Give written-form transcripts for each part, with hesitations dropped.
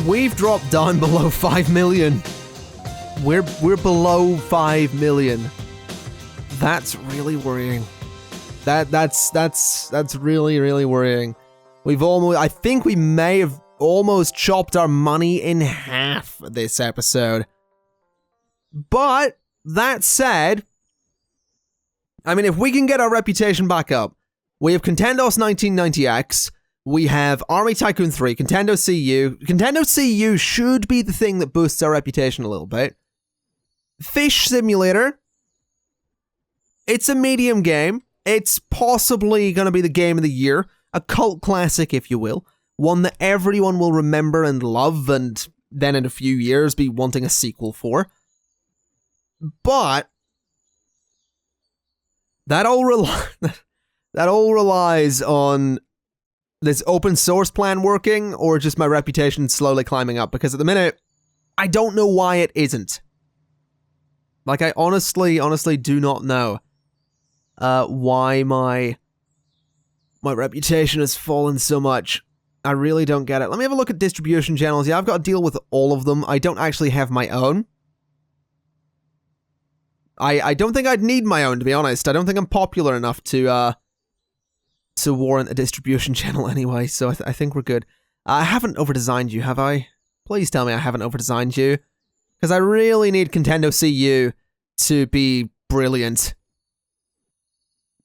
We've dropped down below 5 million. We're below 5 million. That's really worrying. That's really, really worrying. I think we may have almost chopped our money in half this episode. But, that said, I mean, if we can get our reputation back up, we have Contendo's 1990X, we have Army Tycoon 3, Contendo CU. Contendo CU should be the thing that boosts our reputation a little bit. Fish Simulator. It's a medium game. It's possibly going to be the game of the year. A cult classic, if you will. One that everyone will remember and love, and then in a few years be wanting a sequel for. But that all relies on this open source plan working, or just my reputation slowly climbing up, because at the minute, I don't know why it isn't. Like, I honestly do not know why my reputation has fallen so much. I really don't get it. Let me have a look at distribution channels. Yeah, I've got to deal with all of them. I don't actually have my own. I don't think I'd need my own, to be honest. I don't think I'm popular enough to warrant a distribution channel anyway, so I think we're good. I haven't overdesigned you, have I? Please tell me I haven't overdesigned you. Because I really need Contendo CU to be brilliant.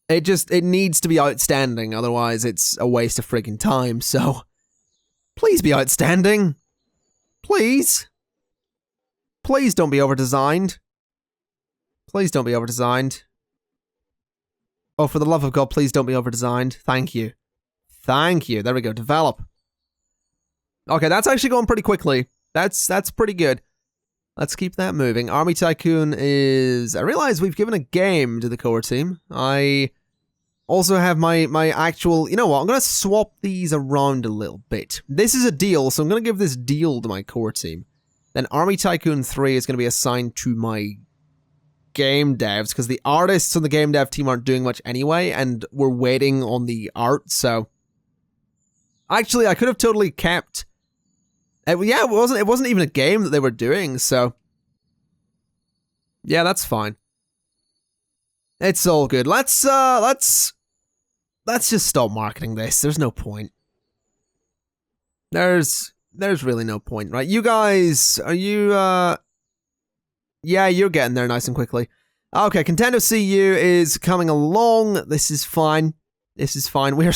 It needs to be outstanding, otherwise it's a waste of friggin' time, so... Please be outstanding. Please. Please don't be overdesigned. Please don't be overdesigned. Oh, for the love of God, please don't be overdesigned. Thank you. Thank you. There we go. Develop. Okay, that's actually going pretty quickly. That's pretty good. Let's keep that moving. Army Tycoon is... I realize we've given a game to the core team. I also have my actual... You know what? I'm going to swap these around a little bit. This is a deal, so I'm going to give this deal to my core team. Then Army Tycoon 3 is going to be assigned to my game devs, because the artists on the game dev team aren't doing much anyway, and we're waiting on the art, so... Actually, I could have totally kept... yeah, it wasn't even a game that they were doing, so... Yeah, that's fine. It's all good. Let's just stop marketing this. There's no point. There's really no point, right? You guys, are you, yeah, you're getting there nice and quickly. Okay, Contendo CU is coming along. This is fine. This is fine. We're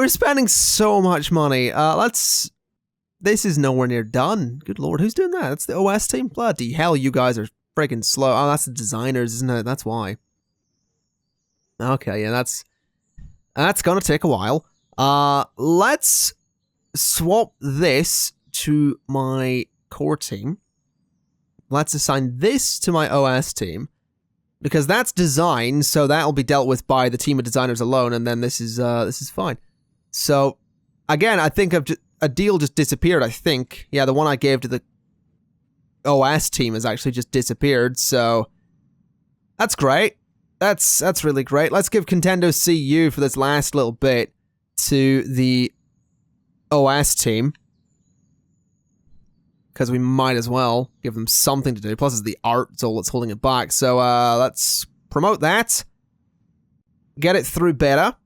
spending so much money. This is nowhere near done. Good lord, who's doing that? That's the OS team? Bloody hell, you guys are freaking slow. Oh, that's the designers, isn't it? That's why. Okay, yeah, that's gonna take a while. Let's swap this to my core team. Let's assign this to my OS team, because that's design, so that'll be dealt with by the team of designers alone, and then this is fine. So, again, I think a deal just disappeared, I think. Yeah, the one I gave to the OS team has actually just disappeared, so that's great. That's really great. Let's give Contendo CU for this last little bit to the OS team, because we might as well give them something to do. Plus, it's the art, it's all that's holding it back. So, let's promote that. Get it through beta.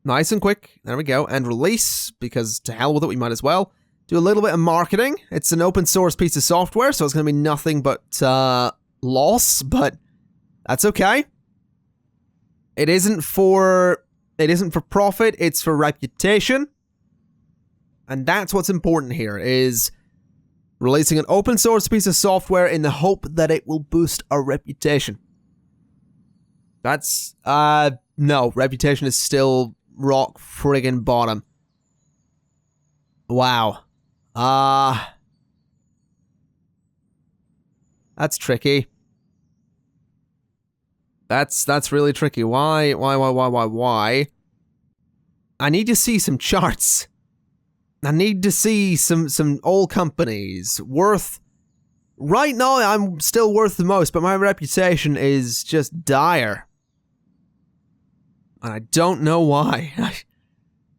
Nice and quick. There we go. And release, because to hell with it, we might as well. Do a little bit of marketing. It's an open source piece of software, so it's going to be nothing but loss, but that's okay. It isn't for profit, it's for reputation. And that's what's important here, is releasing an open source piece of software in the hope that it will boost our reputation. That's, no, reputation is still rock friggin' bottom. Wow. That's tricky. That's really tricky. Why? I need to see some charts. I need to see some old companies worth... Right now, I'm still worth the most, but my reputation is just dire. And I don't know why.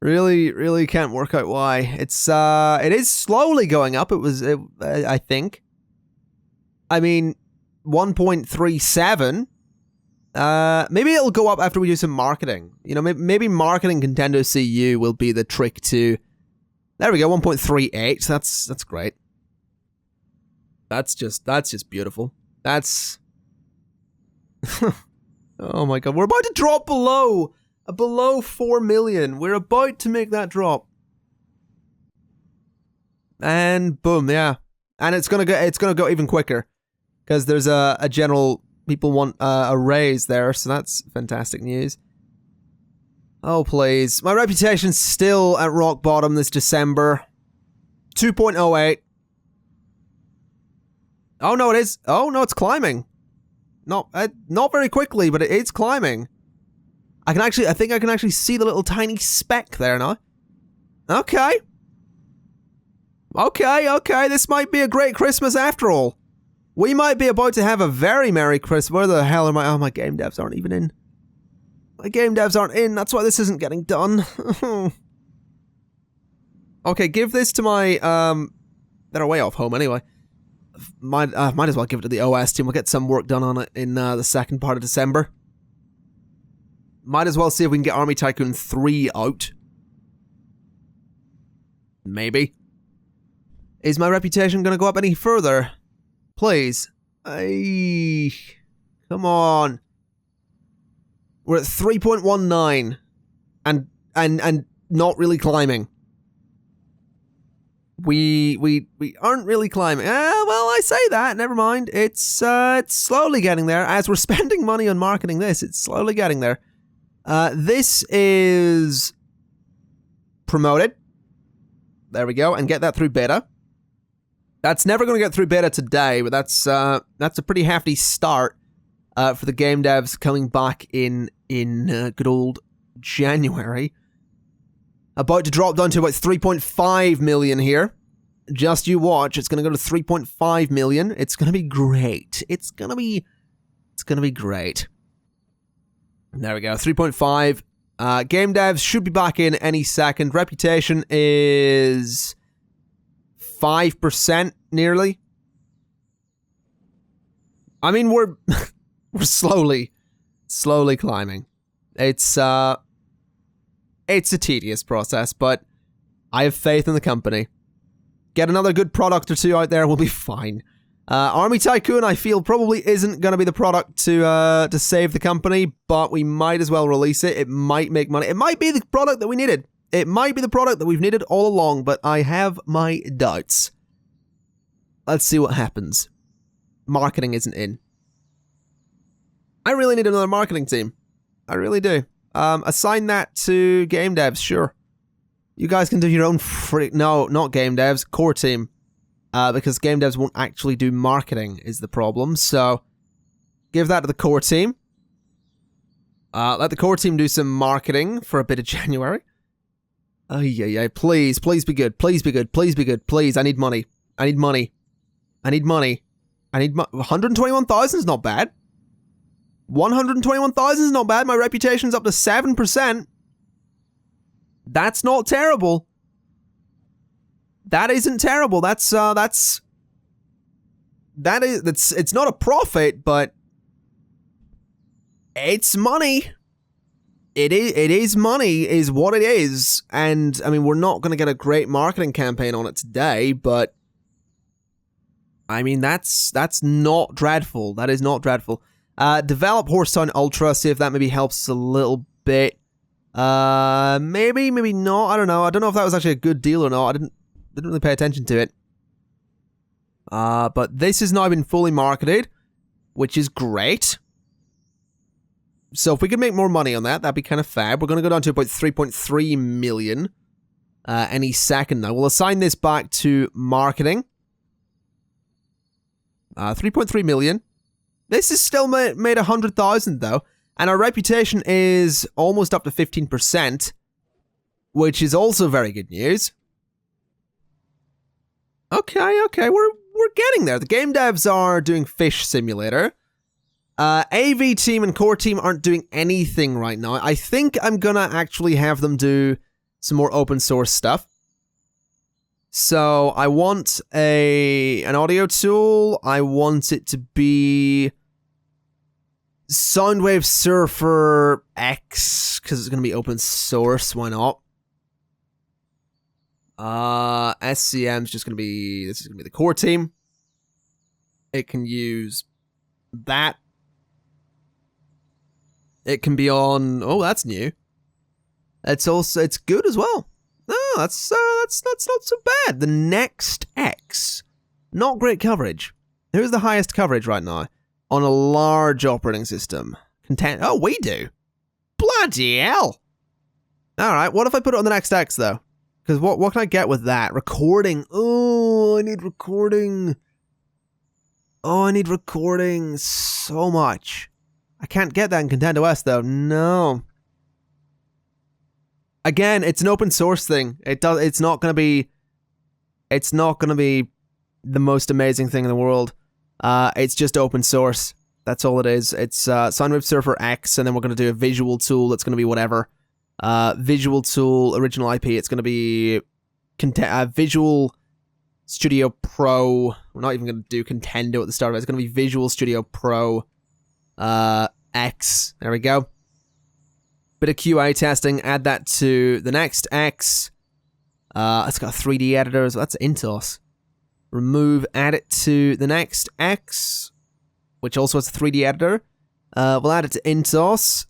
Really can't work out why. It is slowly going up. I think. I mean, 1.37. Maybe it'll go up after we do some marketing. You know, maybe marketing Contendo CU will be the trick to... There we go, 1.38. That's great. That's just beautiful. That's... Oh my god, we're about to drop below 4 million. We're about to make that drop. And boom, yeah. And it's gonna go even quicker. Because there's a general... People want a raise there, so that's fantastic news. Oh, please. My reputation's still at rock bottom this December. 2.08. Oh, no, it is. Oh, no, it's climbing. Not very quickly, but it is climbing. I think I can actually see the little tiny speck there now. Okay. Okay, this might be a great Christmas after all. We might be about to have a very Merry Christmas. Where the hell are my... Oh, my game devs aren't even in. My game devs aren't in. That's why this isn't getting done. Okay, give this to my... They're way off home anyway. Might as well give it to the OS team. We'll get some work done on it in the second part of December. Might as well see if we can get Army Tycoon 3 out. Maybe. Is my reputation going to go up any further? Please. Come on. We're at 3.19 and not really climbing. We aren't really climbing. Well, I say that. Never mind. It's slowly getting there. As we're spending money on marketing this, it's slowly getting there. This is promoted. There we go, and get that through beta. That's never going to get through beta today, but that's a pretty hefty start for the game devs coming back in good old January. About to drop down to about 3.5 million here. Just you watch, it's going to go to 3.5 million. It's going to be great. It's going to be great. There we go, 3.5. Game devs should be back in any second. Reputation is 5% nearly. I mean, we're slowly climbing. It's a tedious process, but I have faith in the company. Get another good product or two out there, we'll be fine. Army Tycoon, I feel, probably isn't going to be the product to save the company, but we might as well release it. It might make money. It might be the product that we needed. It might be the product that we've needed all along, but I have my doubts. Let's see what happens. Marketing isn't in. I really need another marketing team. I really do. Assign that to game devs, sure. You guys can do your own No, not game devs, core team. Because game devs won't actually do marketing is the problem. So, give that to the core team. Let the core team do some marketing for a bit of January. Oh, yeah, please be good. Please be good. Please be good. Please, I need money. I need money. 121,000 is not bad. 121,000 is not bad. My reputation's up to 7%. That's not terrible. That isn't terrible. It's not a profit, but it's money. It is money is what it is. And I mean, we're not going to get a great marketing campaign on it today, but I mean, that's not dreadful. That is not dreadful. Develop Horsetown Ultra, see if that maybe helps us a little bit. Maybe not. I don't know. I don't know if that was actually a good deal or not. I didn't really pay attention to it. But this has now been fully marketed, which is great. So if we could make more money on that, that'd be kind of fab. We're going to go down to about 3.3 million any second now. We'll assign this back to marketing. 3.3 million. This is still made 100,000 though. And our reputation is almost up to 15%, which is also very good news. Okay, we're getting there. The game devs are doing Fish Simulator. AV team and core team aren't doing anything right now. I think I'm gonna actually have them do some more open source stuff. So I want an audio tool. I want it to be Soundwave Surfer X, because it's going to be open source. Why not? SCM's just going to be, this is going to be the core team. It can use that. It can be on, oh, that's new. It's good as well. Oh, that's not so bad. The Next X. Not great coverage. Who's the highest coverage right now? On a large operating system. Oh, we do. Bloody hell. Alright, what if I put it on the Next X, though? Because what can I get with that? Recording. Oh, I need recording. Oh, I need recording so much. I can't get that in Contendo S, though. No. Again, it's an open source thing. It's not gonna be the most amazing thing in the world. It's just open source. That's all it is. It's Soundwave Surfer X, and then we're gonna do a visual tool that's gonna be whatever. Visual tool, original IP. It's gonna be Visual Studio Pro. We're not even gonna do Contendo at the start of it. It's gonna be Visual Studio Pro X. There we go. Bit of QA testing, add that to the Next X. It's got a 3D editor, so that's Intos. Remove, add it to the Next X, which also has a 3D editor. We'll add it to Intos.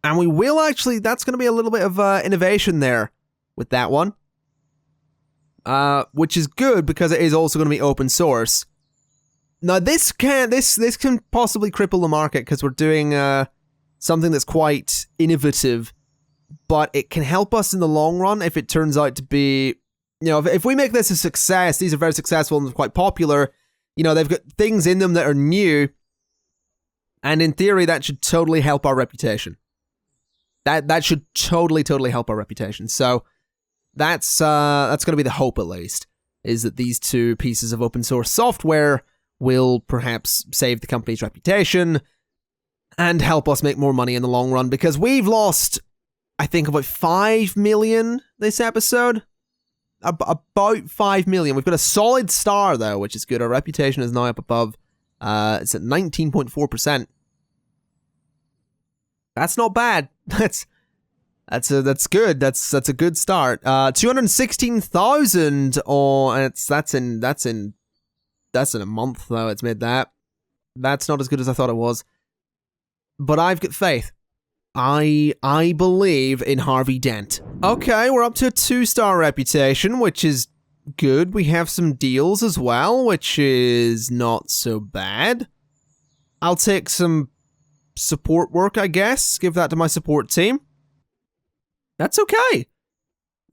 And we will actually, that's going to be a little bit of innovation there with that one. Which is good because it is also going to be open source. Now this can possibly cripple the market because we're doing something that's quite innovative, but it can help us in the long run if it turns out to be, you know, if we make this a success, these are very successful and quite popular, you know, they've got things in them that are new, and in theory, that should totally help our reputation. That should totally help our reputation. So that's going to be the hope, at least, is that these two pieces of open source software will perhaps save the company's reputation and help us make more money in the long run, because we've lost, I think, about 5 million this episode. About 5 million. We've got a solid star, though, which is good. Our reputation is now up above. It's at 19.4%. That's not bad. That's good. That's a good start. 216,000 on. That's in a month, though. It's made that. That's not as good as I thought it was. But I've got faith. I believe in Harvey Dent. Okay, we're up to a 2-star reputation, which is good. We have some deals as well, which is not so bad. I'll take some support work, I guess. Give that to my support team. That's okay.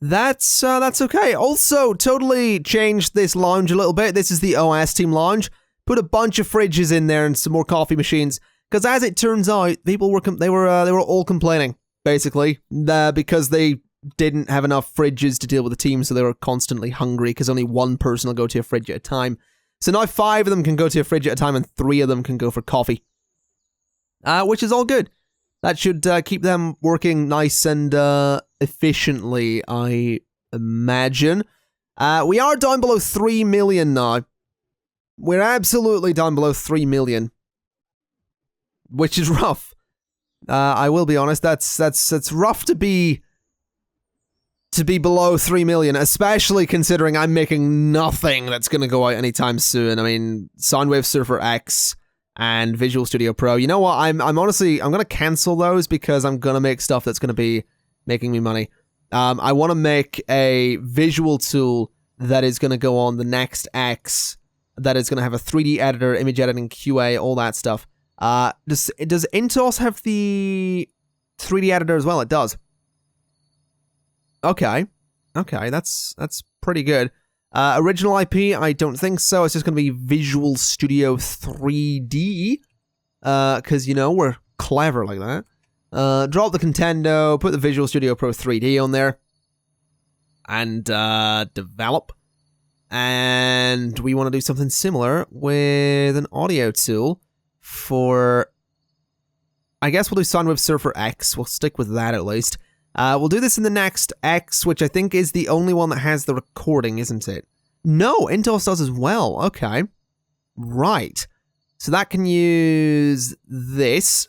That's okay. Also, totally changed this lounge a little bit. This is the OS team lounge. Put a bunch of fridges in there and some more coffee machines. Because as it turns out, people were all complaining, basically, because they didn't have enough fridges to deal with the team, so they were constantly hungry, because only one person will go to a fridge at a time. So now 5 of them can go to a fridge at a time, and 3 of them can go for coffee. Which is all good. That should keep them working nice and efficiently, I imagine. We are down below 3 million now. We're absolutely down below 3 million. Which is rough. I will be honest, that's rough to be below 3 million, especially considering I'm making nothing that's going to go out anytime soon. I mean, Soundwave Surfer X and Visual Studio Pro. You know what? I'm honestly going to cancel those because I'm going to make stuff that's going to be making me money. I want to make a visual tool that is going to go on the Next X, that is going to have a 3D editor, image editing, QA, all that stuff. Does Intos have the 3D editor as well? It does. Okay, that's pretty good. Original IP, I don't think so. It's just going to be Visual Studio 3D, because, you know, we're clever like that. Drop the Contendo, put the Visual Studio Pro 3D on there, and develop. And we want to do something similar with an audio tool for, I guess we'll do Soundwave Surfer X. We'll stick with that at least. We'll do this in the next X, which I think is the only one that has the recording, isn't it? No, Intos does as well. Okay. Right. So that can use this.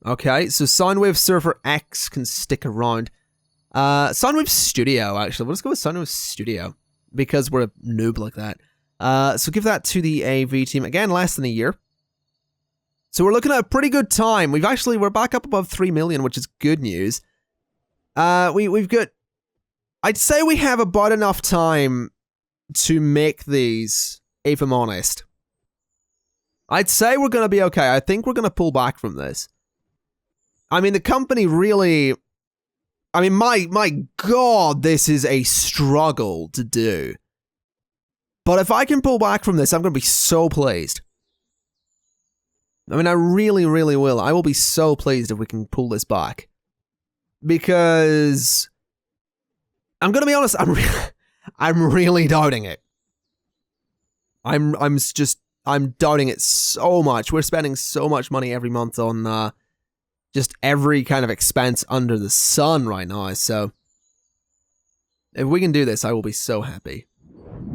Okay, so Soundwave Server X can stick around. Soundwave Studio, actually. We'll just go with Soundwave Studio because we're a noob like that. So give that to the AV team. Again, less than a year. So we're looking at a pretty good time. We're back up above 3 million, which is good news. We've got, I'd say we have about enough time to make these, if I'm honest. I'd say we're going to be okay. I think we're going to pull back from this. I mean, the company really, I mean, my God, this is a struggle to do. But if I can pull back from this, I'm going to be so pleased. I mean, I really, really will. I will be so pleased if we can pull this back. Because I'm going to be honest, I'm really doubting it. I'm doubting it so much. We're spending so much money every month on just every kind of expense under the sun right now. So if we can do this, I will be so happy.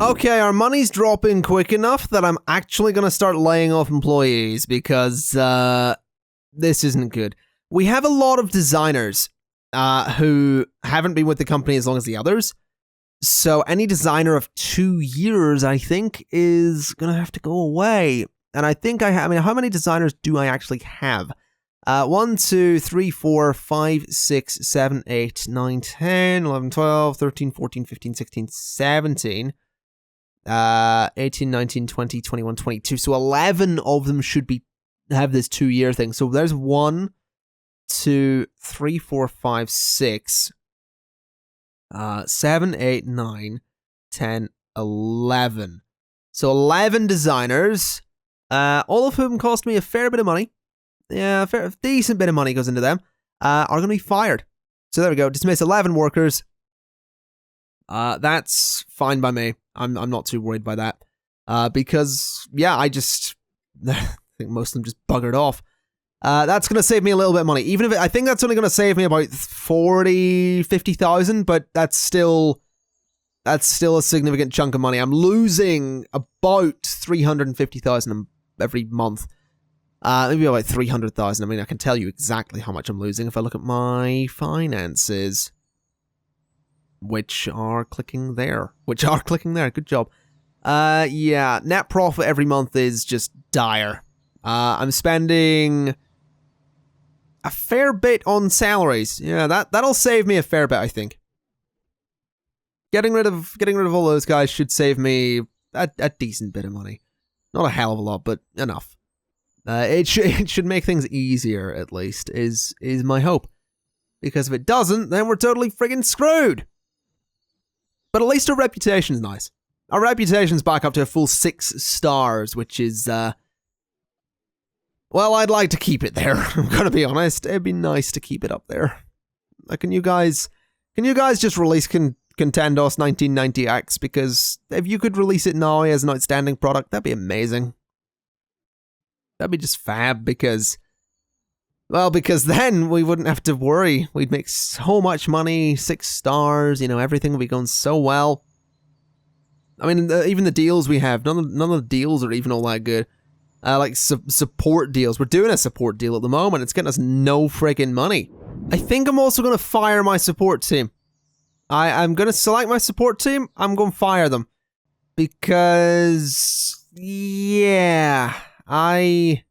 Okay, our money's dropping quick enough that I'm actually going to start laying off employees because this isn't good. We have a lot of designers who haven't been with the company as long as the others. So any designer of 2 years, I think, is going to have to go away. And I think I mean, how many designers do I actually have? 1, 2, 3, 4, 5, 6, 7, 8, 9, 10, 11, 12, 13, 14, 15, 16, 17, 18, 19, 20, 21, 22. So 11 of them should have this 2-year thing. So there's 1, 2, 3, 4, 5, 6, 7, 8, 9, 10, 11. So 11 designers, all of whom cost me a fair bit of money. Yeah, a decent bit of money goes into them, are going to be fired. So there we go. Dismiss 11 workers. That's fine by me. I'm not too worried by that. Because, yeah, I think most of them just buggered off. That's going to save me a little bit of money. Even if I think that's only going to save me about 40, 50,000, but that's still a significant chunk of money. I'm losing about 350,000 every month. Maybe about 300,000. I mean, I can tell you exactly how much I'm losing if I look at my finances, which are clicking there. Good job. Yeah, net profit every month is just dire. I'm spending a fair bit on salaries. Yeah, that'll save me a fair bit, I think. Getting rid of all those guys should save me a decent bit of money. Not a hell of a lot, but enough. It should make things easier, at least, is my hope. Because if it doesn't, then we're totally friggin' screwed. But at least our reputation's nice. Our reputation's back up to a full 6 stars, which is, well, I'd like to keep it there. I'm gonna be honest. It'd be nice to keep it up there. Can you guys just release Contendos 1990X? Because if you could release it now as an outstanding product, that'd be amazing. That'd be just fab because then we wouldn't have to worry. We'd make so much money, 6 stars, everything would be going so well. I mean, even the deals we have, none of the deals are even all that good. Like support deals. We're doing a support deal at the moment. It's getting us no friggin' money. I think I'm also going to fire my support team. I'm going to select my support team. I'm going to fire them. Because, yeah, I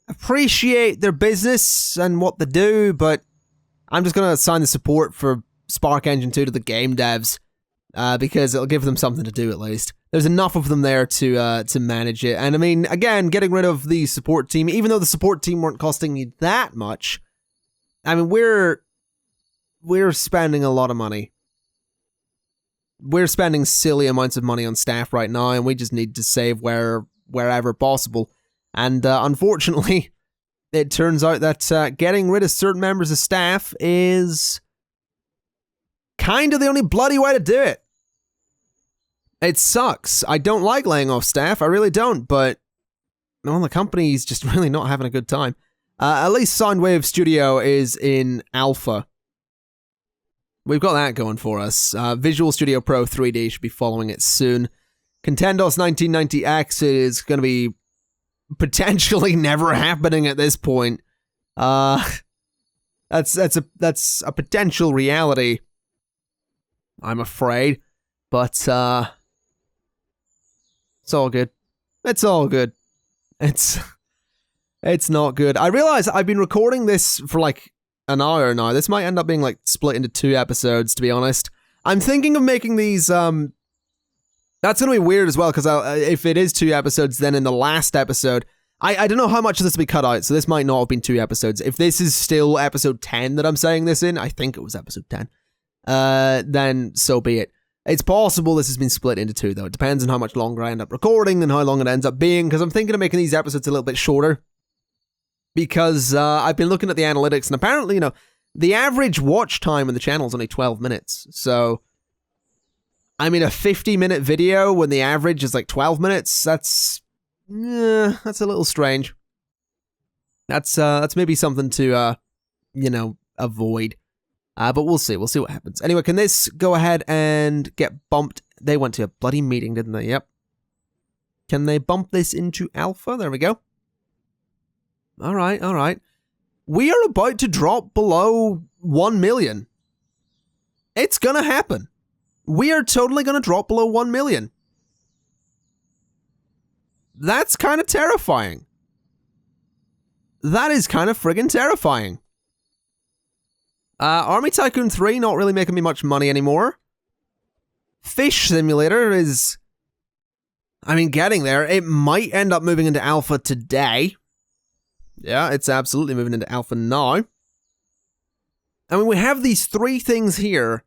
appreciate their business and what they do, but I'm just going to assign the support for Spark Engine 2 to the game devs. Because it'll give them something to do at least. There's enough of them there to manage it. And I mean, again, getting rid of the support team, even though the support team weren't costing me that much, I mean, we're spending a lot of money. We're spending silly amounts of money on staff right now, and we just need to save wherever possible. And unfortunately, it turns out that getting rid of certain members of staff is kind of the only bloody way to do it. It sucks. I don't like laying off staff. I really don't, but the company's just really not having a good time. At least Soundwave Studio is in alpha. We've got that going for us. Visual Studio Pro 3D should be following it soon. Contendo's 1990X is going to be potentially never happening at this point. That's a potential reality, I'm afraid. But it's all good. It's all good. It's not good. I realize I've been recording this for like an hour now. This might end up being like split into 2 episodes, to be honest. I'm thinking of making these, that's gonna be weird as well, because if it is 2 episodes, then in the last episode, I don't know how much of this will be cut out, so this might not have been 2 episodes. If this is still episode 10 that I'm saying this in, I think it was episode 10, then so be it. It's possible this has been split into 2, though. It depends on how much longer I end up recording and how long it ends up being, because I'm thinking of making these episodes a little bit shorter. Because I've been looking at the analytics, and apparently, you know, the average watch time on the channel is only 12 minutes. So, I mean, a 50-minute video when the average is like 12 minutes, that's a little strange. That's maybe something to, you know, avoid. But we'll see. We'll see what happens. Anyway, can this go ahead and get bumped? They went to a bloody meeting, didn't they? Yep. Can they bump this into alpha? There we go. All right, all right. We are about to drop below 1 million. It's gonna happen. We are totally gonna drop below 1 million. That's kind of terrifying. That is kind of friggin' terrifying. Army Tycoon 3 not really making me much money anymore. Fish Simulator is, I mean, getting there. It might end up moving into alpha today. Yeah, it's absolutely moving into alpha now. I mean, we have these 3 things here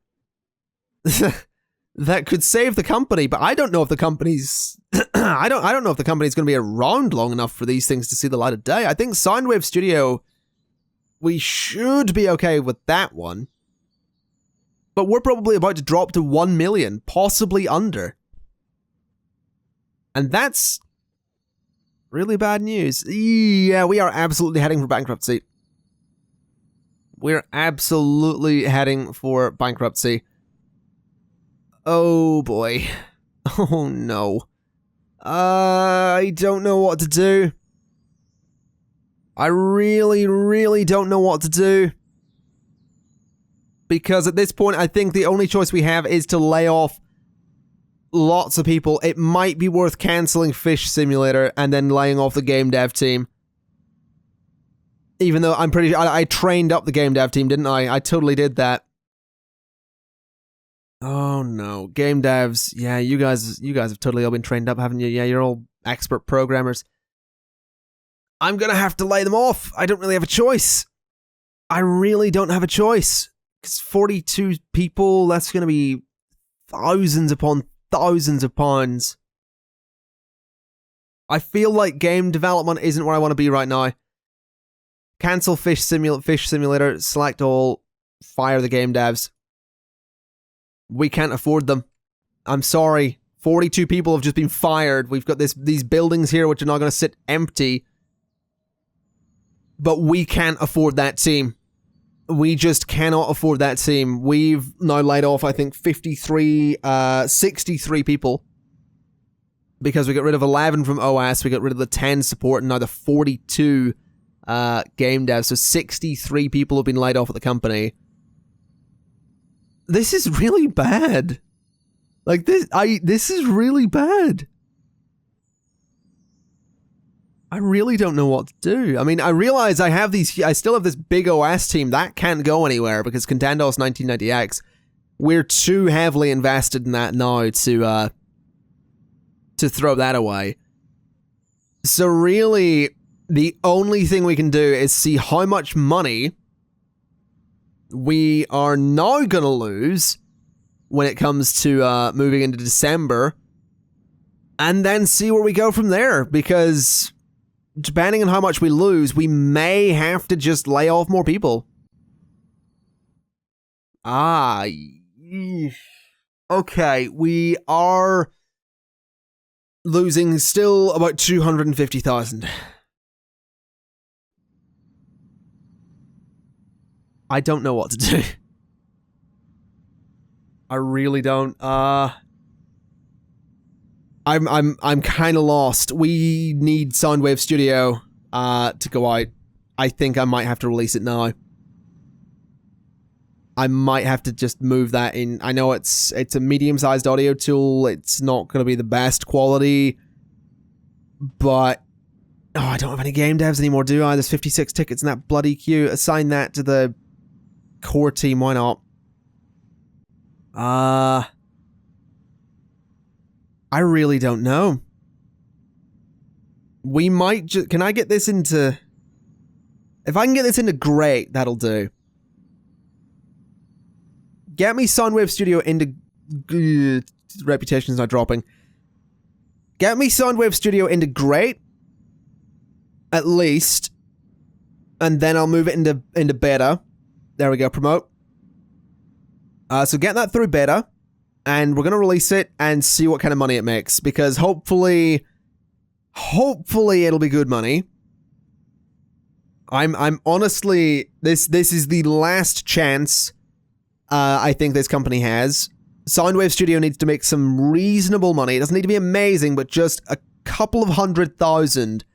that could save the company, but I don't know if the company's I don't know if the company's going to be around long enough for these things to see the light of day. I think Soundwave Studio, we should be okay with that one. But we're probably about to drop to 1 million, possibly under. And that's really bad news. Yeah, we are absolutely heading for bankruptcy. We're absolutely heading for bankruptcy. Oh boy. Oh no. I don't know what to do. I really, really don't know what to do. Because at this point, I think the only choice we have is to lay off lots of people. It might be worth cancelling Fish Simulator and then laying off the game dev team. Even though I'm pretty sure I trained up the game dev team, didn't I? I totally did that. Oh no, game devs. Yeah, you guys have totally all been trained up, haven't you? Yeah, you're all expert programmers. I'm gonna have to lay them off. I don't really have a choice. I really don't have a choice. Because 42 people, that's gonna be thousands upon thousands of pounds. I feel like game development isn't where I want to be right now. Cancel Fish Simulator, select all, fire the game devs. We can't afford them. I'm sorry. 42 people have just been fired. We've got these buildings here which are now going to sit empty. But we can't afford that team. We just cannot afford that team. We've now laid off, I think, 63 people. Because we got rid of 11 from OS, we got rid of the 10 support, and now the 42 game devs. So 63 people have been laid off at the company. This is really bad. Like, this is really bad. I really don't know what to do. I mean, I realize I still have this big OS team. That can't go anywhere because Contendo's 1990X. We're too heavily invested in that now to throw that away. So really, the only thing we can do is see how much money we are now going to lose when it comes to moving into December, and then see where we go from there, because depending on how much we lose, we may have to just lay off more people. Okay, we are losing still about 250,000. I don't know what to do. I really don't. I'm kind of lost. We need Soundwave Studio to go out. I think I might have to release it now. I might have to just move that in. I know it's a medium-sized audio tool. It's not going to be the best quality, but I don't have any game devs anymore, do I? There's 56 tickets in that bloody queue. Assign that to the core team. Why not? I really don't know. We might just... Can I get this into... If I can get this into great, that'll do. Get me Soundwave Studio into... Reputation's not dropping. Get me Soundwave Studio into great. At least. And then I'll move it into beta. There we go, promote. So get that through beta. And we're going to release it and see what kind of money it makes. Because hopefully it'll be good money. I'm honestly... This is the last chance... I think this company has. Soundwave Studio needs to make some reasonable money. It doesn't need to be amazing, but just a couple of 100,000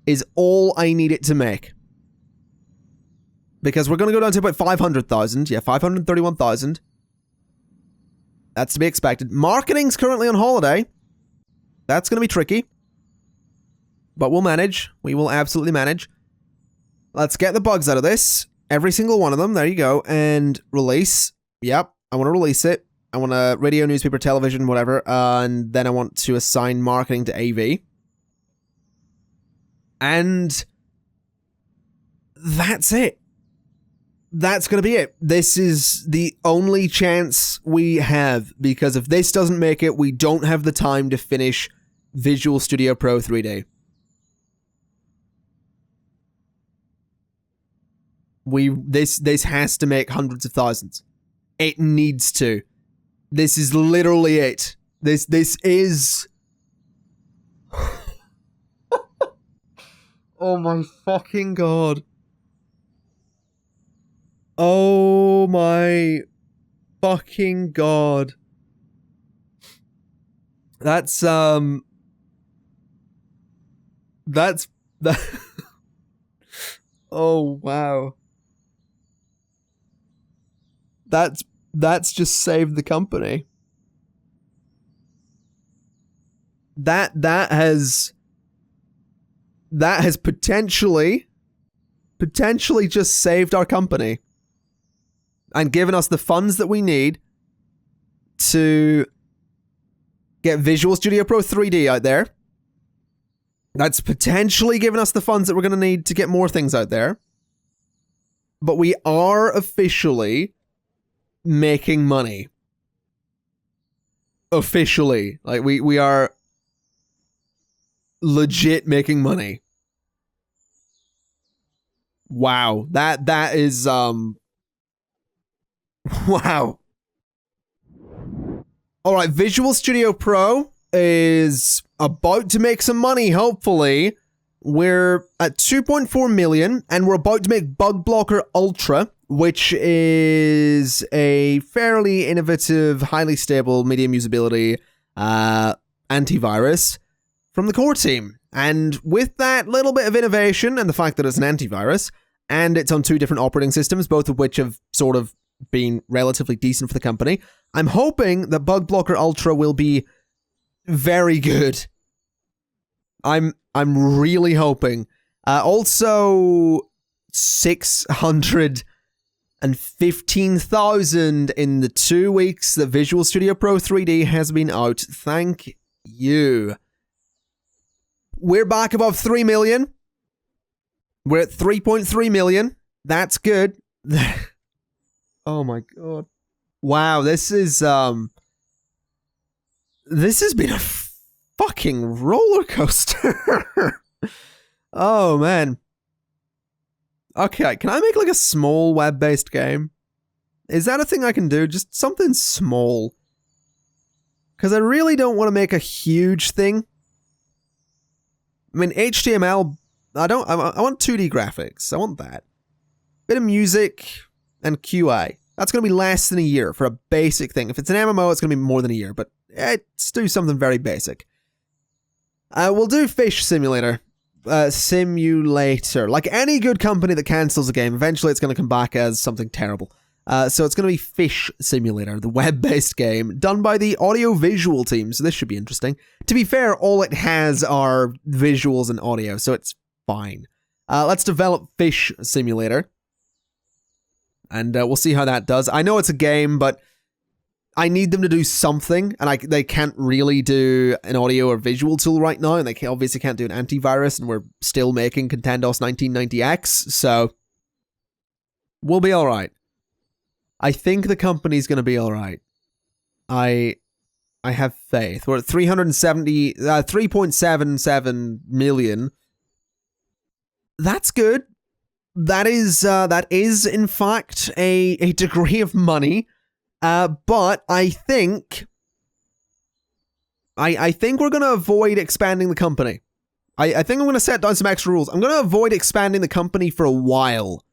is all I need it to make. Because we're going to go down to about 500,000. Yeah, 531,000. That's to be expected. Marketing's currently on holiday. That's going to be tricky. But we'll manage. We will absolutely manage. Let's get the bugs out of this. Every single one of them. There you go. And release. Yep. I want to release it. I want to radio, newspaper, television, whatever. And then I want to assign marketing to AV. And that's it. That's going to be it. This is the only chance we have. Because if this doesn't make it, we don't have the time to finish Visual Studio Pro 3D. This has to make hundreds of thousands. It needs to. This is literally it. This is... Oh my fucking god. Oh my fucking god. That's oh wow. That's just saved the company. That has potentially just saved our company and given us the funds that we need to get Visual Studio Pro 3D out there. That's potentially given us the funds that we're going to need to get more things out there. But we are officially making money. Officially. Like, we are legit making money. Wow. That is, wow. Alright, Visual Studio Pro is about to make some money, hopefully. We're at 2.4 million, and we're about to make Bug Blocker Ultra, which is a fairly innovative, highly stable, medium usability antivirus from the core team. And with that little bit of innovation and the fact that it's an antivirus, and it's on 2 different operating systems, both of which have sort of been relatively decent for the company, I'm hoping that Bug Blocker Ultra will be very good. I'm really hoping. Also, 615,000 in the 2 weeks that Visual Studio Pro 3D has been out. Thank you. We're back above 3 million. We're at 3.3 million. That's good. Oh my god. Wow, this has been a fucking roller coaster. Oh man. Okay, can I make like a small web-based game? Is that a thing I can do? Just something small. Because I really don't want to make a huge thing. I mean, HTML, I want 2D graphics. I want that. Bit of music, and QA. That's going to be less than a year for a basic thing. If it's an MMO, it's going to be more than a year, but let's do something very basic. We'll do Fish Simulator. Simulator. Like any good company that cancels a game, eventually it's going to come back as something terrible. So it's going to be Fish Simulator, the web-based game, done by the audio-visual team, so this should be interesting. To be fair, all it has are visuals and audio, so it's fine. Let's develop Fish Simulator. And we'll see how that does. I know it's a game, but I need them to do something, and they can't really do an audio or visual tool right now, and they obviously can't do an antivirus, and we're still making Contendos 1990X, so we'll be alright. I think the company's going to be alright. I have faith. We're at 3.77 million. That's good. That is in fact a degree of money. But I think we're going to avoid expanding the company. I think I'm going to set down some extra rules. I'm going to avoid expanding the company for a while.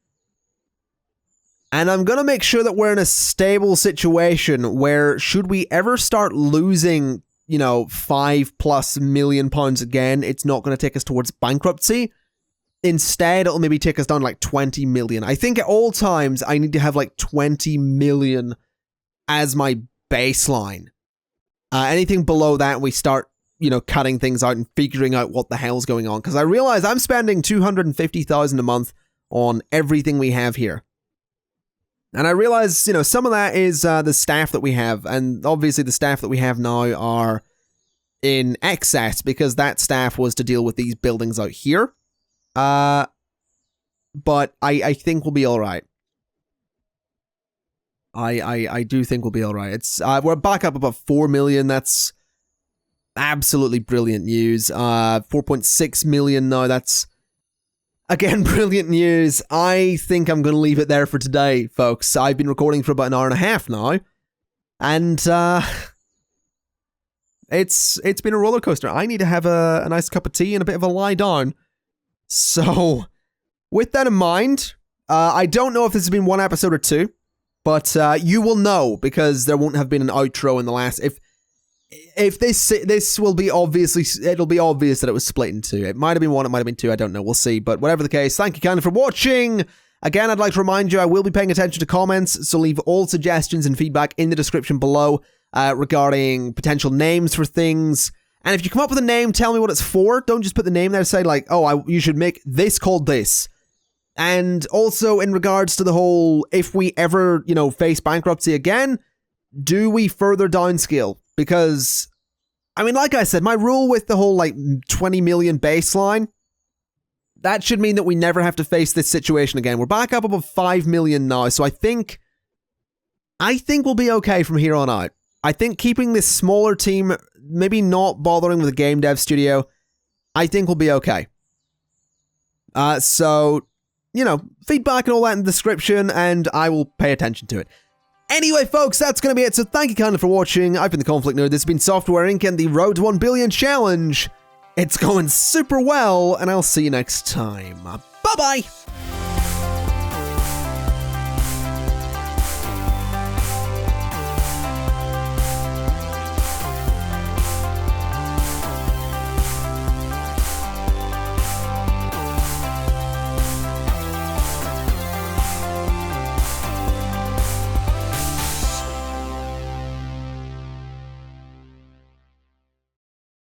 And I'm going to make sure that we're in a stable situation where should we ever start losing, £5+ million again, it's not going to take us towards bankruptcy. Instead, it'll maybe take us down like 20 million. I think at all times, I need to have like 20 million as my baseline. Anything below that, we start, cutting things out and figuring out what the hell's going on. Because I realize I'm spending 250,000 a month on everything we have here. And I realize, some of that is the staff that we have. And obviously the staff that we have now are in excess because that staff was to deal with these buildings out here. But I think we'll be all right. I do think we'll be all right. It's we're back up above 4 million. That's absolutely brilliant news. 4.6 million now. That's again brilliant news. I think I'm going to leave it there for today, folks. I've been recording for about an hour and a half now, and it's been a roller coaster. I need to have a nice cup of tea and a bit of a lie down. So, with that in mind, I don't know if this has been one episode or two, but you will know because there won't have been an outro in the last. If this will be obviously, it'll be obvious that it was split in two. It might have been one, it might have been two. I don't know. We'll see. But whatever the case, thank you kindly for watching. Again, I'd like to remind you I will be paying attention to comments, so leave all suggestions and feedback in the description below regarding potential names for things. And if you come up with a name, tell me what it's for. Don't just put the name there. Say like, oh, you should make this called this. And also in regards to the whole, if we ever, face bankruptcy again, do we further downscale? Because, like I said, my rule with the whole 20 million baseline, that should mean that we never have to face this situation again. We're back up above 5 million now. So I think we'll be okay from here on out. I think keeping this smaller team, maybe not bothering with a game dev studio, I think we'll be okay. So, feedback and all that in the description, and I will pay attention to it. Anyway, folks, that's going to be it. So thank you kindly for watching. I've been the Conflict Nerd. This has been Software Inc. and the Road to 1 Billion Challenge. It's going super well, and I'll see you next time. Bye-bye!